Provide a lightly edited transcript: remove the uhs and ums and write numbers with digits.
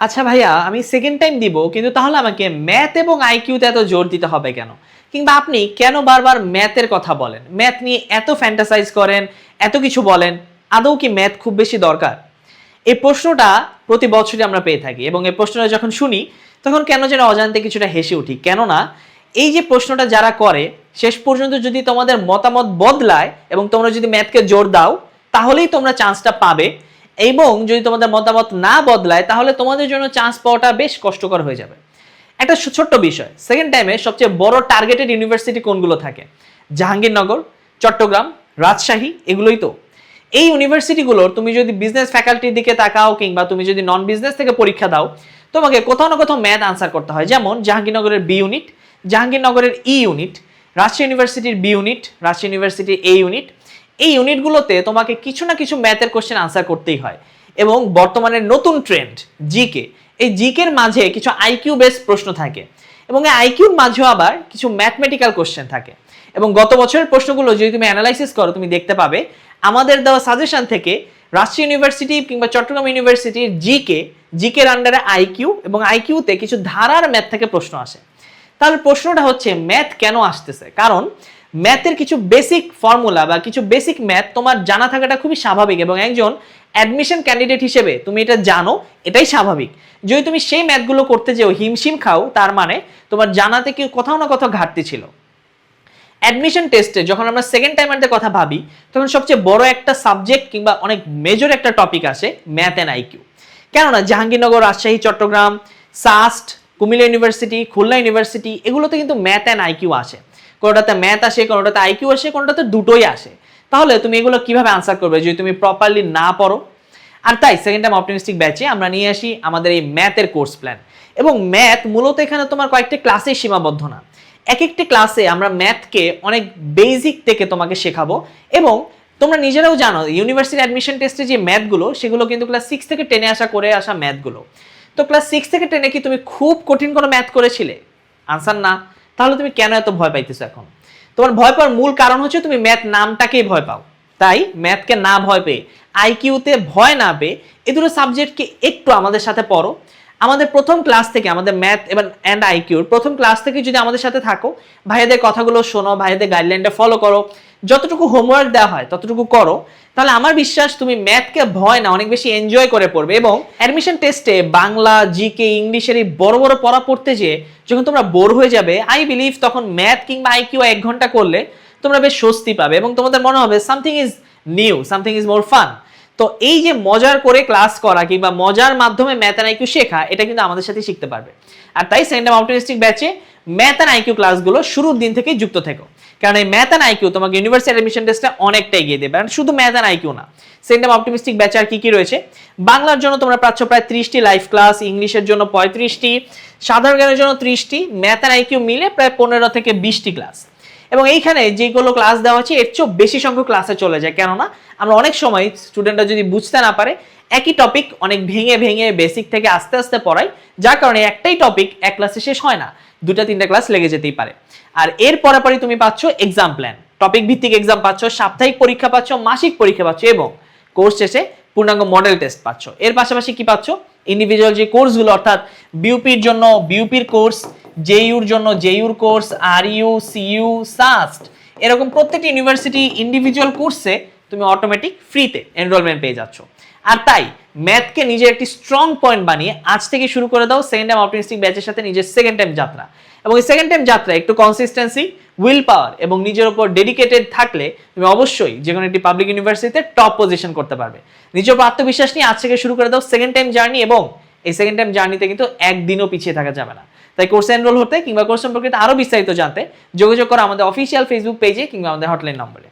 আচ্ছা ভাইয়া, আমি সেকেন্ড টাইম দিব, কিন্তু তাহলে আমাকে ম্যাথ এবং আইকিউতে এত জোর দিতে হবে কেন? কিংবা আপনি কেন বারবার ম্যাথের কথা বলেন? ম্যাথ নিয়ে এত ফ্যান্টাসাইজ করেন, এত কিছু বলেন, আদৌ কি ম্যাথ খুব বেশি দরকার? এই প্রশ্নটা প্রতি বছরই আমরা পেয়ে থাকি, এবং এই প্রশ্নটা যখন শুনি তখন কেন যেন অজান্তে কিছুটা হেসে উঠি। কেননা এই যে প্রশ্নটা যারা করে, শেষ পর্যন্ত যদি তোমাদের মতামত বদলায় এবং তোমরা যদি ম্যাথকে জোর দাও, তাহলেই তোমরা চান্সটা পাবে। এবং যদি তোমাদের মতামত না বদলায়, তাহলে তোমাদের জন্য চান্স পাওয়াটা বেশ কষ্টকর হয়ে যাবে। একটা ছোট্ট বিষয়, সেকেন্ড টাইমে সবচেয়ে বড় টার্গেটেড ইউনিভার্সিটি কোনগুলো থাকে? জাহাঙ্গীরনগর, চট্টগ্রাম, রাজশাহী, এগুলোই তো। এই ইউনিভার্সিটিগুলোর তুমি যদি বিজনেস ফ্যাকাল্টির দিকে তাকাও কিংবা তুমি যদি নন বিজনেস থেকে পরীক্ষা দাও, তোমাকে কোথাও না কোথাও ম্যাথ আনসার করতে হয়। যেমন জাহাঙ্গীরনগরের বি ইউনিট, জাহাঙ্গীরনগরের ই ইউনিট, রাজশাহী ইউনিভার্সিটির বি ইউনিট, রাজশাহী ইউনিভার্সিটির এ ইউনিট। এই ইউনিটগুলোতে তোমাকে কিছু না কিছু ম্যাথের কোশ্চেন আনসার করতেই হয়। এবং বর্তমানের নতুন ট্রেন্ড জিকে, এই জিকের মাঝে কিছু আইকিউ বেসড প্রশ্ন থাকে, এবং এই আইকিউর মাঝেও আবার কিছু ম্যাথমেটিক্যাল কোশ্চেন থাকে। এবং গত বছরের প্রশ্নগুলো যদি তুমি অ্যানালাইসিস করো, তুমি দেখতে পাবে আমাদের দেওয়া সাজেশন থেকে রাজশাহী ইউনিভার্সিটি কিংবা চট্টগ্রাম ইউনিভার্সিটির জিকের আন্ডারে আইকিউ, এবং আইকিউতে কিছু ধারার ম্যাথ থেকে প্রশ্ন আসে। তাহলে প্রশ্নটা হচ্ছে ম্যাথ কেন আসতেছে? কারণ ম্যাথের কিছু বেসিক ফর্মুলা বা কিছু বেসিক ম্যাথ তোমার জানা থাকাটা খুবই স্বাভাবিক, এবং একজন অ্যাডমিশন ক্যান্ডিডেট হিসেবে তুমি এটা জানো, এটাই স্বাভাবিক। যদি তুমি সেই ম্যাথগুলো করতে যেও হিমশিম খাও, তার মানে তোমার জানাতে কি কোথাও না কোথাও ঘাটতি ছিল। অ্যাডমিশন টেস্টে যখন আমরা সেকেন্ড টাইমারদের কথা ভাবি, তখন সবচেয়ে বড় একটা সাবজেক্ট কিংবা অনেক মেজর একটা টপিক আসে ম্যাথ অ্যান্ড আইকিউ। কেননা Jahangirnagar, Rajshahi, Chattogram, SUST, Comilla university, Khulna university, এগুলোতে কিন্তু ম্যাথ অ্যান্ড আইকিউ আসে। কোনোটাতে ম্যাথ আসে, কোনোটাতে আইকিউ আসে, কোনোটাতে দুটোই আসে। তাহলে তুমি এগুলো কিভাবে আনসার করবে যদি তুমি প্রপারলি না পড়ো? আর তাই সেকেন্ড টাইম অপটিমিস্টিক ব্যাচে আমরা নিয়ে আসি আমাদের এই ম্যাথের কোর্স প্ল্যান। এবং ম্যাথ মূলত এখানে তোমার কয়েকটি ক্লাসে সীমাবদ্ধ না। এক একটি ক্লাসে আমরা ম্যাথকে অনেক বেসিক থেকে তোমাকে শেখাবো। এবং তোমরা নিজেরাও জানো ইউনিভার্সিটি অ্যাডমিশন টেস্টে যে ম্যাথগুলো, সেগুলো কিন্তু ক্লাস 6 থেকে 10-এ আসা ম্যাথগুলো। তো ক্লাস 6 থেকে 10-এ কি তুমি খুব কঠিন কোনো ম্যাথ করেছিলে? আনসার না। তাহলে তুমি কেন এত ভয় পাইতেছো এখন? তোমার ভয় পাওয়ার মূল কারণ হচ্ছে তুমি ম্যাথ নামটাকেই ভয় পাও। তাই ম্যাথকে না ভয় পেয়ে, আইকিউতে ভয় না পেয়ে, এই দুটো সাবজেক্টকে একটু আমাদের সাথে পড়ো। আমাদের প্রথম ক্লাস থেকে, আমাদের ম্যাথ এবং অ্যান্ড আইকিউর প্রথম ক্লাস থেকে যদি আমাদের সাথে থাকো, ভাইয়াদের কথাগুলো শোনো, ভাইয়াদের গাইডলাইনটা ফলো করো, যতটুকু হোমওয়ার্ক দেওয়া হয় ততটুকু করো, তাহলে আমার বিশ্বাস তুমি ম্যাথকে ভয় না অনেক বেশি এনজয় করে পড়বে। এবং অ্যাডমিশন টেস্টে বাংলা, জিকে, ইংলিশের এই বড় বড় পড়া পড়তে যেয়ে যখন তোমরা বোর হয়ে যাবে, আই বিলিভ তখন ম্যাথ কিংবা আইকিউ 1 ঘন্টা করলে তোমরা বেশ স্বস্তি পাবে, এবং তোমাদের মনে হবে something is new, something is more fun. তো এই যে মজার করে ক্লাস করা কিংবা মজার মাধ্যমে ম্যাথ অ্যান্ড আইকিউ শেখা, এটা কিন্তু আমাদের সাথে শিখতে পারবে। আর তাই সেকেন্ড টাইম অপটিমিস্টিক ব্যাচে ম্যাথ অ্যান্ড আইকিউ ক্লাসগুলো শুরুর দিন থেকেই যুক্ত থেকো, কারণ এই ম্যাথ অ্যান্ড আইকিউ তোমাকে ইউনিভার্সিটি অ্যাডমিশন টেস্টে অনেকটা এগিয়ে দেবে। আর শুধু ম্যাথ অ্যান্ড আইকিউ না, সেকেন্ড টাইম অপটিমিস্টিক ব্যাচে আর কি কি রয়েছে? বাংলার জন্য তোমরা পাচ্ছ প্রায় 30টি লাইভ ক্লাস, ইংলিশের জন্য 35টি, সাধারণ জ্ঞানের জন্য 30টি, ম্যাথ অ্যান্ড আইকিউ মিলে প্রায় 15 থেকে 20টি ক্লাস। এবং এইখানে যেগুলো ক্লাস দেওয়া হচ্ছে এর চেয়েও বেশি সংখ্যক ক্লাসে চলে যায়। কেননা আমরা অনেক সময় স্টুডেন্টরা যদি বুঝতে না পারে, একই টপিক অনেক ভেঙে ভেঙে বেসিক থেকে আস্তে আস্তে পড়াই, যার কারণে একটাই টপিক এক ক্লাসে শেষ হয় না, 2-3টা ক্লাস লেগে যেতেই পারে। আর এর পরে তুমি পাচ্ছ এক্সাম প্ল্যান, টপিক ভিত্তিক এক্সাম পাচ্ছ, সাপ্তাহিক পরীক্ষা পাচ্ছ, মাসিক পরীক্ষা পাচ্ছ, এবং কোর্স শেষে পূর্ণাঙ্গ মডেল টেস্ট পাচ্ছ। এর পাশাপাশি কি পাচ্ছ? ইন্ডিভিজুয়াল যে কোর্সগুলো, অর্থাৎ বিউপির জন্য বিউপির কোর্স, জেইউর জন্য জেইউর কোর্স, আরইউ, সিইউ, সাস্ট, এরকম প্রত্যেকটি ইউনিভার্সিটি ইন্ডিভিজুয়াল কোর্সে তুমি অটোমেটিক ফ্রিতে এনরোলমেন্ট পেয়ে যাচ্ছ। আর তাই ম্যাথকে নিজের একটি স্ট্রং পয়েন্ট বানিয়ে আজ থেকে শুরু করে দাও সেকেন্ড টাইম অপটিমিস্টিক ব্যাচের সাথে নিজের সেকেন্ড টাইম যাত্রা। এবং এই সেকেন্ড টাইম যাত্রা একটু কনসিস্টেন্সি, উইল পাওয়ার এবং নিজের উপর ডেডিকেটেড থাকলে তুমি অবশ্যই যে কোনো একটি পাবলিক ইউনিভার্সিটিতে টপ পজিশন করতে পারবে। নিজের উপর আত্মবিশ্বাস নিয়ে আজ থেকে শুরু করে দাও সেকেন্ড টাইম জার্নি, এবং এই সেকেন্ড টাইম জার্নিতে কিন্তু একদিনও পিছিয়ে থাকা যাবে না। তাই কোর্সে এনরোল হতে কিংবা কোর্স সম্পর্কে আরো বিস্তারিত জানতে যোগাযোগ করো আমাদের অফিসিয়াল ফেসবুক পেজে কিংবা আমাদের হটলাইন নম্বরে।